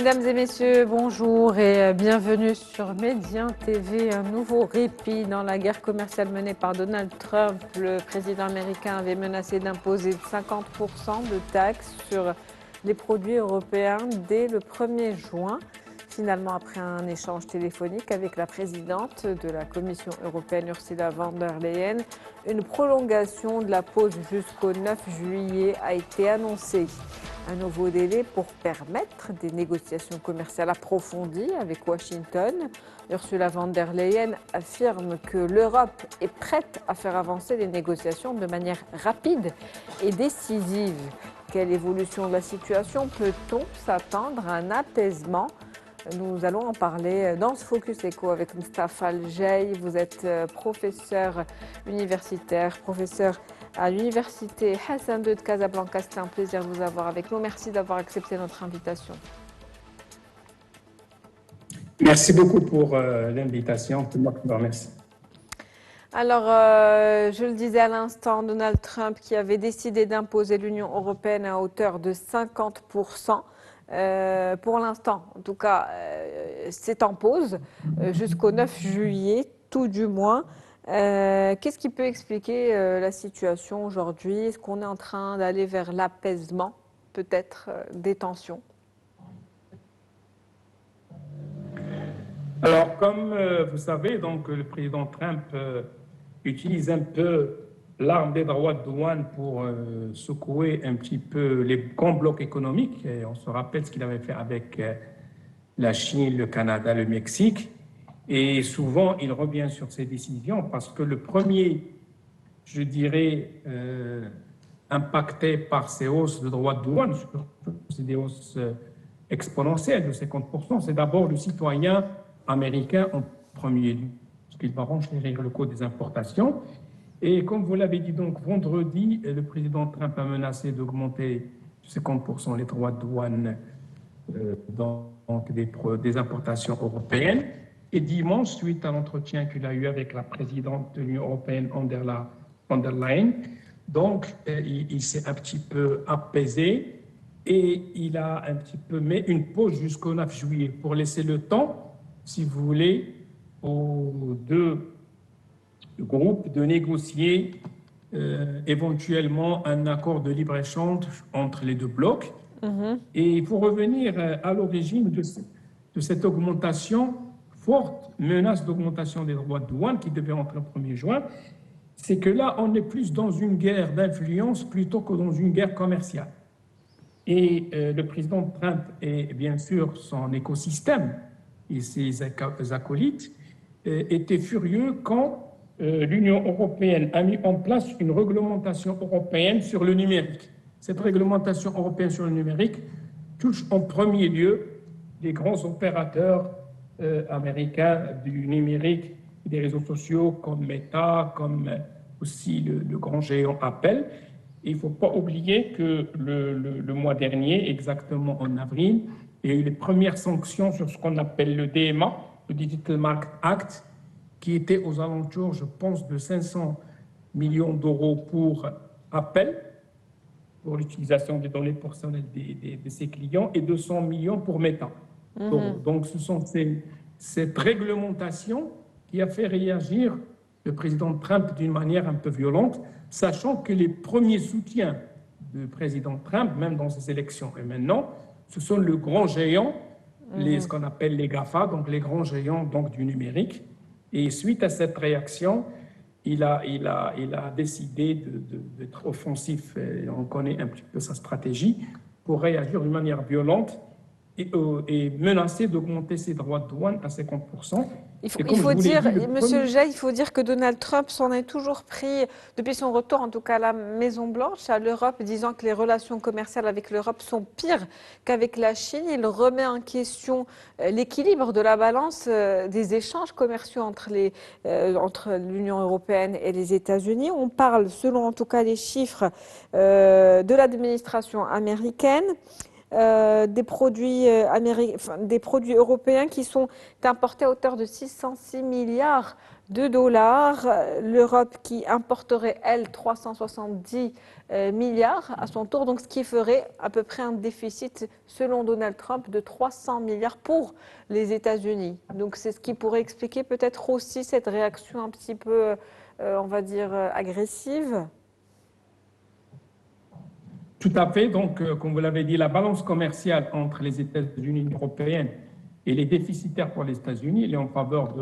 Mesdames et messieurs, bonjour et bienvenue sur Médien TV. Un nouveau répit dans la guerre commerciale menée par Donald Trump. Le président américain avait menacé d'imposer 50% de taxes sur les produits européens dès le 1er juin. Finalement, après un échange téléphonique avec la présidente de la Commission européenne, Ursula von der Leyen, une prolongation de la pause jusqu'au 9 juillet a été annoncée. Un nouveau délai pour permettre des négociations commerciales approfondies avec Washington. Ursula von der Leyen affirme que l'Europe est prête à faire avancer les négociations de manière rapide et décisive. Quelle évolution de la situation peut-on s'attendre à un apaisement? Nous allons en parler dans ce Focus Echo avec Moustapha Al-Jay. Vous êtes professeur universitaire, professeur à l'université Hassan II de Casablanca. C'est un plaisir de vous avoir avec nous. Merci d'avoir accepté notre invitation. Merci beaucoup pour l'invitation. C'est moi qui vous remercie. Alors, je le disais à l'instant, Donald Trump qui avait décidé d'imposer l'Union européenne à hauteur de 50%. Pour l'instant, en tout cas, c'est en pause jusqu'au 9 juillet, tout du moins. Qu'est-ce qui peut expliquer la situation aujourd'hui? Est-ce qu'on est en train d'aller vers l'apaisement, peut-être, des tensions? Alors, comme vous savez, donc, le président Trump utilise un peu l'arme des droits de douane pour secouer un petit peu les grands blocs économiques. Et on se rappelle ce qu'il avait fait avec la Chine, le Canada, le Mexique. Et souvent, il revient sur ses décisions parce que le premier, je dirais, impacté par ces hausses de droits de douane, c'est des hausses exponentielles de 50%, c'est d'abord le citoyen américain en premier lieu, parce qu'il va renchérir le coût des importations. Et comme vous l'avez dit, donc vendredi, le président Trump a menacé d'augmenter de 50% les droits de douane donc des importations européennes. Et dimanche, suite à l'entretien qu'il a eu avec la présidente de l'Union européenne, von der Leyen, donc il s'est un petit peu apaisé et il a un petit peu mis une pause jusqu'au 9 juillet pour laisser le temps, si vous voulez, aux deux groupes de négocier éventuellement un accord de libre-échange entre les deux blocs. Et pour revenir à l'origine de cette augmentation, forte menace d'augmentation des droits de douane qui devait entrer le 1er juin, c'est que là, on est plus dans une guerre d'influence plutôt que dans une guerre commerciale. Et le président Trump et bien sûr son écosystème et ses acolytes étaient furieux quand l'Union européenne a mis en place une réglementation européenne sur le numérique. Cette réglementation européenne sur le numérique touche en premier lieu les grands opérateurs américains du numérique et des réseaux sociaux comme Meta, comme aussi le grand géant Apple. Et il ne faut pas oublier que le mois dernier, exactement en avril, il y a eu les premières sanctions sur ce qu'on appelle le DMA, le Digital Market Act, qui était aux alentours, je pense, de 500 millions d'euros pour Apple, pour l'utilisation des données personnelles de ses clients, et 200 millions pour Meta. Donc ce sont cette réglementation qui a fait réagir le président Trump d'une manière un peu violente, sachant que les premiers soutiens du président Trump, même dans ces élections et maintenant, ce sont les grands géants, ce qu'on appelle les GAFA, donc les grands géants donc, du numérique. Et suite à cette réaction, il a décidé d'être offensif. Et on connaît un petit peu sa stratégie pour réagir d'une manière violente et menacer d'augmenter ses droits de douane à 50%. Il faut dire, Monsieur Jay, il faut dire que Donald Trump s'en est toujours pris, depuis son retour en tout cas à la Maison-Blanche, à l'Europe, disant que les relations commerciales avec l'Europe sont pires qu'avec la Chine. Il remet en question l'équilibre de la balance des échanges commerciaux entre l'Union européenne et les États-Unis. On parle, selon en tout cas les chiffres de l'administration américaine, des produits européens qui sont importés à hauteur de 606 milliards de dollars. L'Europe qui importerait, elle, 370 milliards à son tour, donc ce qui ferait à peu près un déficit, selon Donald Trump, de 300 milliards pour les États-Unis. Donc c'est ce qui pourrait expliquer peut-être aussi cette réaction un petit peu, on va dire, agressive. Tout à fait. Donc, comme vous l'avez dit, la balance commerciale entre les États-Unis et l'Union européenne et les déficitaires pour les États-Unis, elle est en faveur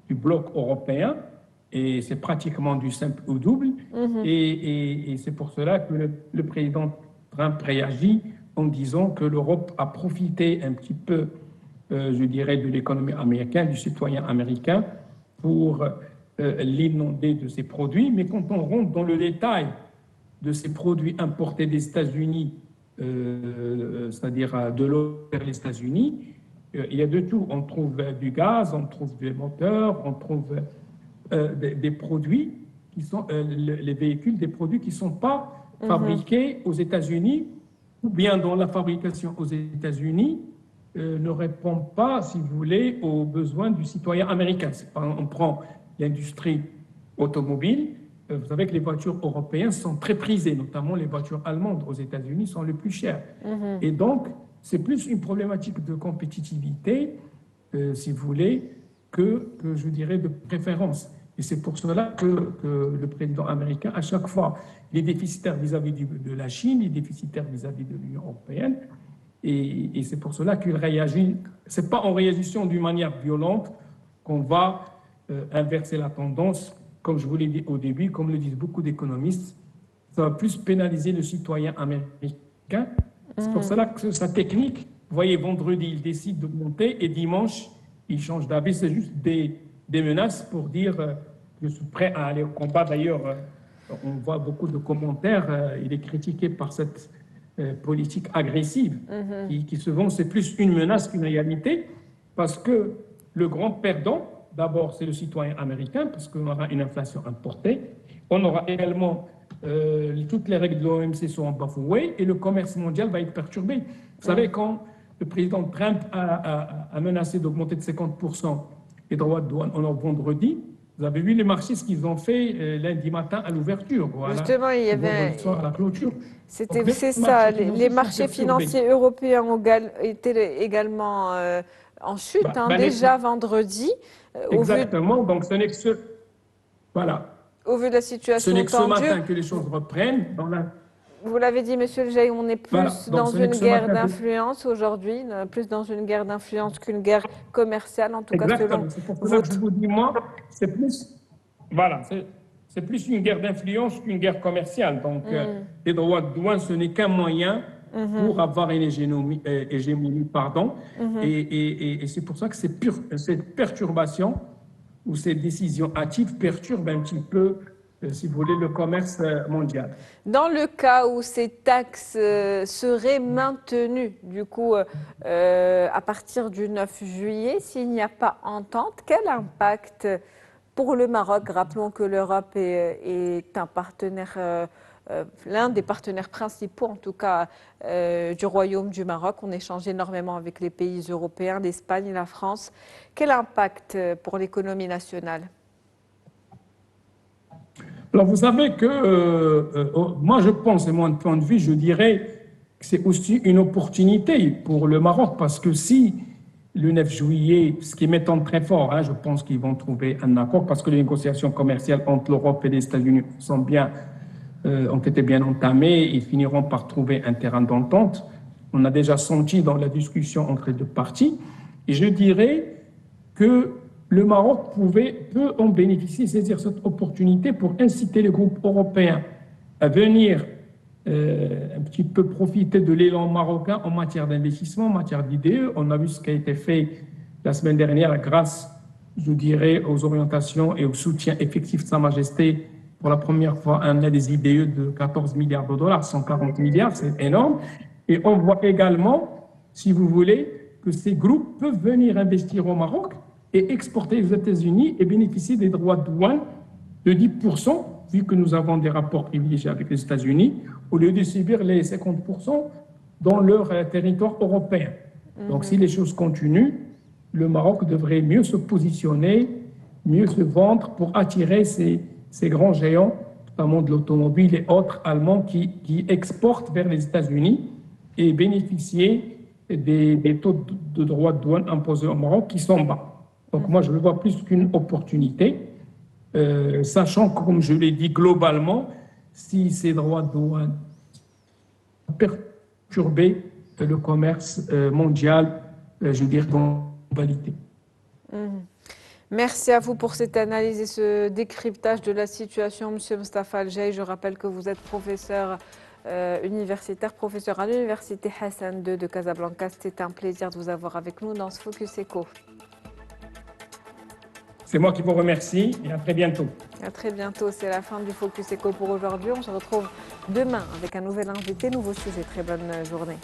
du bloc européen. Et c'est pratiquement du simple au double. Et c'est pour cela que le président Trump réagit en disant que l'Europe a profité un petit peu, je dirais, de l'économie américaine, du citoyen américain, pour l'inonder de ses produits. Mais quand on rentre dans le détail de ces produits importés des États-Unis, c'est-à-dire de l'eau vers les États-Unis, il y a de tout. On trouve du gaz, on trouve des moteurs, on trouve des produits qui sont, les véhicules, des produits qui ne sont pas fabriqués aux États-Unis, ou bien dont la fabrication aux États-Unis ne répond pas, si vous voulez, aux besoins du citoyen américain. On prend l'industrie automobile. Vous savez que les voitures européennes sont très prisées, notamment les voitures allemandes aux États-Unis sont les plus chères. Et donc, c'est plus une problématique de compétitivité, si vous voulez, que je dirais de préférence. Et c'est pour cela que le président américain, à chaque fois, il est déficitaire vis-à-vis de la Chine, il est déficitaire vis-à-vis de l'Union européenne. Et c'est pour cela qu'il réagit. Ce n'est pas en réagissant d'une manière violente qu'on va inverser la tendance. Comme je vous l'ai dit au début, comme le disent beaucoup d'économistes, ça va plus pénaliser le citoyen américain. C'est pour cela que sa technique, vous voyez, vendredi, il décide d'augmenter et dimanche, il change d'avis. C'est juste des menaces pour dire je suis prêt à aller au combat. D'ailleurs, on voit beaucoup de commentaires. Il est critiqué par cette politique agressive qui se vend. C'est plus une menace qu'une réalité parce que le grand perdant, d'abord, c'est le citoyen américain parce qu'on aura une inflation importée. On aura également toutes les règles de l'OMC sont bafouées et le commerce mondial va être perturbé. Vous savez, quand le président Trump a menacé d'augmenter de 50% les droits de douane en vendredi, vous avez vu les marchés, ce qu'ils ont fait lundi matin à l'ouverture. Voilà. Justement, il y avait... à la clôture. C'est ça, les marchés financiers européens étaient également en chute, déjà vendredi. Exactement, donc ce n'est que voilà. Au vu de la situation ce n'est que tendue, ce matin que les choses reprennent. Vous l'avez dit, Monsieur Lejeune, on est plus dans une guerre d'influence aujourd'hui, plus dans une guerre d'influence qu'une guerre commerciale, en tout cas selon c'est pour ça que je vous dis, moi, c'est plus, voilà, c'est plus une guerre d'influence qu'une guerre commerciale. Donc, les droits de douane, ce n'est qu'un moyen pour avoir une hégémonie, et c'est pour ça que cette perturbation ou ces décisions hâtives perturbent un petit peu, si vous voulez, le commerce mondial. Dans le cas où ces taxes seraient maintenues, du coup, à partir du 9 juillet, s'il n'y a pas entente, quel impact pour le Maroc? Rappelons que l'Europe est un partenaire, l'un des partenaires principaux, en tout cas, du Royaume du Maroc. On échange énormément avec les pays européens, l'Espagne et la France. Quel impact pour l'économie nationale? Alors, vous savez que moi, je pense, et mon point de vue, je dirais que c'est aussi une opportunité pour le Maroc, parce que si le 9 juillet, ce qui m'étonne très fort, je pense qu'ils vont trouver un accord, parce que les négociations commerciales entre l'Europe et les États-Unis ont été bien entamées et finiront par trouver un terrain d'entente. On a déjà senti dans la discussion entre les deux parties. Et je dirais que le Maroc peut en bénéficier, saisir cette opportunité pour inciter les groupes européens à venir un petit peu profiter de l'élan marocain en matière d'investissement, en matière d'IDE. On a vu ce qui a été fait la semaine dernière grâce, je dirais, aux orientations et au soutien effectif de Sa Majesté. Pour la première fois, on a des IDE de 14 milliards de dollars, 140 milliards, c'est énorme. Et on voit également, si vous voulez, que ces groupes peuvent venir investir au Maroc et exporter aux États-Unis et bénéficier des droits de douane de 10%, vu que nous avons des rapports privilégiés avec les États-Unis, au lieu de subir les 50% dans leur territoire européen. Donc, si les choses continuent, le Maroc devrait mieux se positionner mieux se vendre pour attirer ces grands géants, notamment de l'automobile et autres allemands qui exportent vers les États-Unis et bénéficier des taux de droits de douane imposés au Maroc qui sont bas. Donc moi, je le vois plus qu'une opportunité, sachant que, comme je l'ai dit globalement, si ces droits de douane perturber le commerce mondial, je veux dire, dans la globalité. Merci à vous pour cette analyse et ce décryptage de la situation, Monsieur Mostafa Al-Jaï. Je rappelle que vous êtes professeur universitaire, professeur à l'université Hassan II de Casablanca. C'était un plaisir de vous avoir avec nous dans ce Focus Eco. C'est moi qui vous remercie et à très bientôt. À très bientôt, c'est la fin du Focus Eco pour aujourd'hui. On se retrouve demain avec un nouvel invité, nouveau sujet. Très bonne journée.